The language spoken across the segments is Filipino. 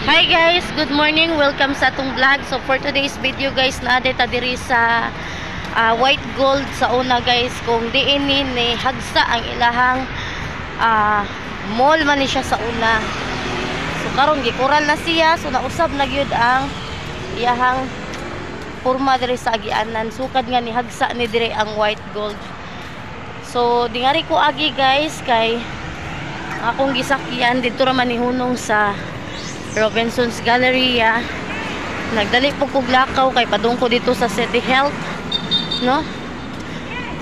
Hi guys, good morning. Welcome sa atong vlog. So for today's video guys, naadeta diri sa White Gold sa una guys. Kung diin ni hagsa ang ilahang mall man ni siya sa una. So karon gikural na siya. So nausab na gyud ang iyahang porma diri sa agianan. Sukad nga ni hagsa ni diri ang White Gold. So dingari ko agi guys kay akong gisakyan dito ra man ni hunong sa Robinson's Galleria. Nagdali po kog lakaw kay padung ko dito sa City Health, no?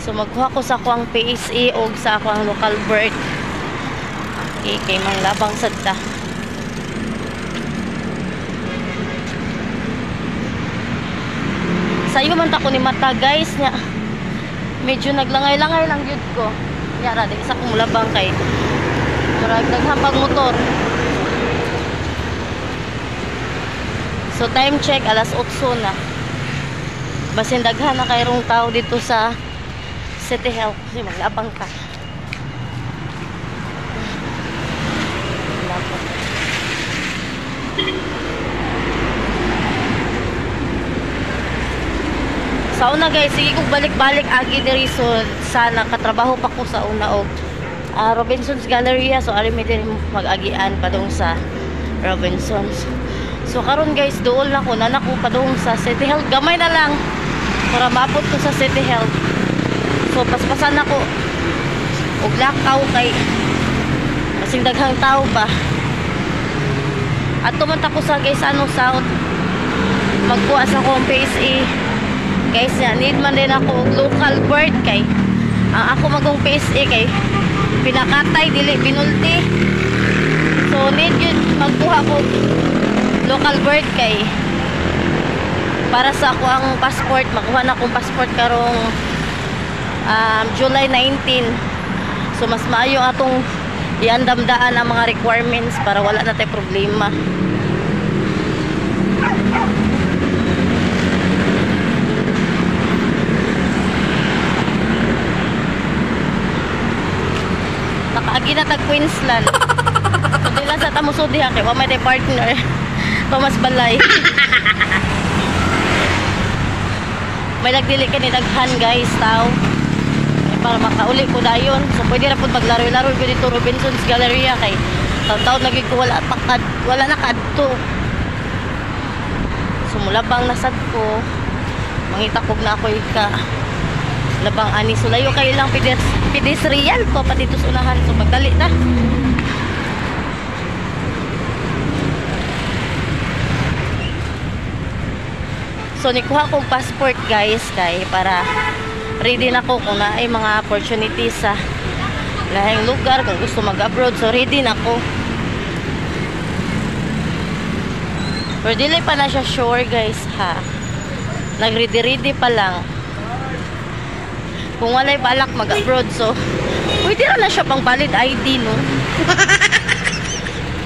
So magkuha ko sa akong PSA o sa akong local bird. Okay, kay manglabang sadta. Sayo man ta ko ni mata guys nya. Medyo naglangay-langay lang gyud ko. Yara di sa akong labang kay murag naghapag motor. So time check alas 8 na. Basin daghan na kayrong tao dito sa City Health kasi maglabang ka. Sa una guys, sige kong balik-balik agi diri so sana katrabaho pa ko sa una og Robinson's Galleria. So ari mi din mag-agian padung sa Robinson's. So karon guys, dool na ko nanak ko padung sa City Health. Gamay na lang para maabot ko sa City Health. So paspasan ako og lakaw kay kasing daghang tao ba. At tumunta ko sa guys South. Magkuha sa akong PSA. Guys, need man din ako og local bird kay ang ako magong PSA kay pinakatay dili binulti. So need yun magkuha ko local bird kay para sa ako ang passport. Makuha na akong passport karong July 19. So mas maayo atong iandamdaan ang mga requirements para wala na tayo problema. Nakaagi na tag Queensland. So dila sa tamusod diha kay wa may partner. Thomas Balay. May nagdili ka ni daghan guys tao para makauli ko dayon. So pwede ra pud maglaro-laro ko dito Robinson's Galleria kay taw-taw nagig ko wala na kadto. So mulabang nasad ko. Mangita kog na ako ka labang ani. So layo kay lang pedestrian ko pati dito sa unahan. So magdali na. So nikuha kong passport guys kay para ready na ko kung naay mga opportunities sa lahing lugar kung gusto mag-abroad. So ready na ko. Pero dili pa na siya sure guys ha. Nag-ready pa lang. Kung walay balak mag-abroad so pwede na siya pang valid ID no.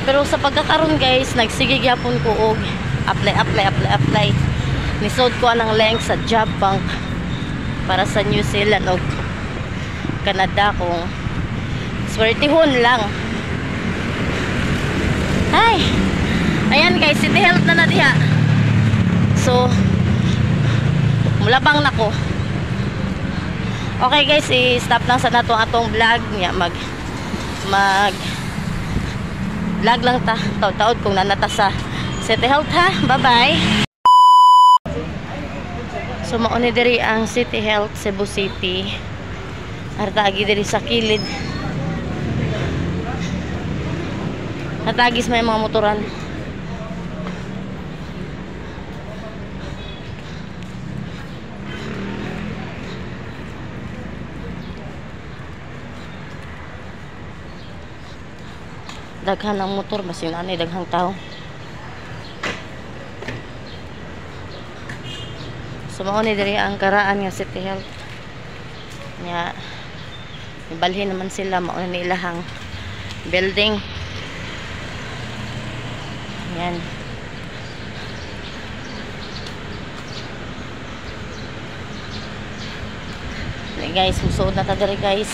Pero sa pagkakaroon guys nagsige gyapon ko og apply. Nisod ko anang link sa job bank para sa New Zealand o Canada kung swertihon lang. Ay, ayan guys, City Health na diha. So mulabang na ko. Okay guys, i-stop lang sa nato atong vlog niya. Mag vlog lang ta taud-taud kung nanata sa City Health ha. Bye bye. So mauni diri ang City Health Cebu City. Artagi diri sa kilid. Natagis may mga motoran. Daghan ang motor basin ani daghang tao. So mauni diri ang karaan nga City Health. Nya ibalhin naman sila mauni ni ilahang building. Yan. Okay guys, susuod na ta diri guys.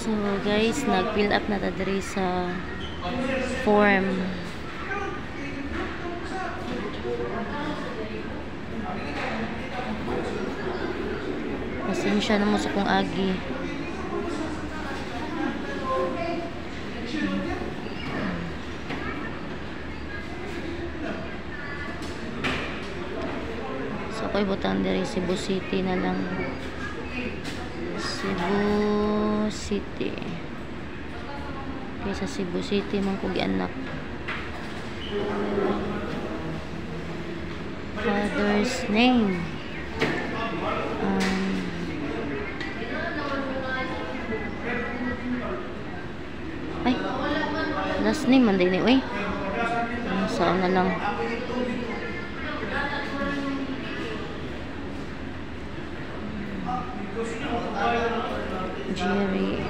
So guys, nag-fill up na ta diri sa form. Pasensya na mo sa kong agi. So ako'y butang diri Cebu City na lang. Cebu City. Okay, sa Cebu City man ko gianak. Father's name. Ay, last name man din eh. Saan na lang. Jerry.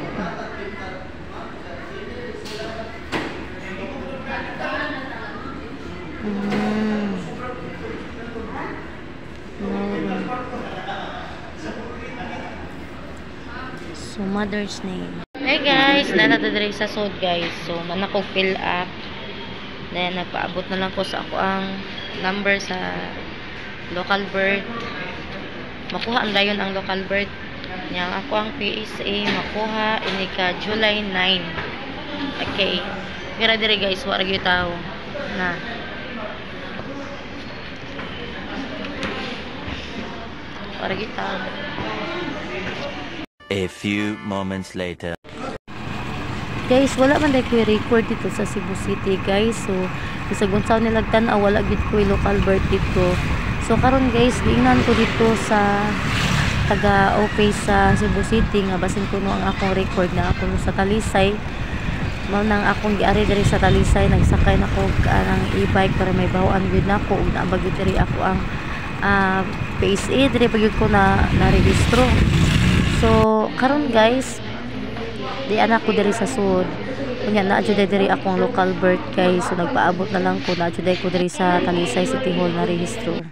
So mother's name. Hey guys, nanadadiri sa sod guys. So manakog fill up. Then nagpaabot na lang ko sa ako ang number sa local birth. Makuha ang dayon ang local birth. Yang ako ang PSA makuha ini ka July 9. Okay. Mira diri guys, wa ra gyud tawo. Na. Wa ra gyud tawo. A few moments later. Guys, wala man dai ko record dito sa Cebu City, guys. So, sa gunsaw nilag tan-aw wala gid ko local birth dito. So karon guys, giingnan ko dito sa taga office sa Cebu City nga basin kuno ang akong record na ako sa Talisay. Mao nang akong giari diri sa Talisay, nagsakay nako ang e-bike para may bawaan gyud nako ug naabag gyud diri ako ang PSA diri pag ko na rehistro. So karon guys, di anak ko diri sa sud. Kunya na jud diri akong local birth guys. So nagpaabot na lang ko na jud ko diri sa Talisay City Hall na rehistro.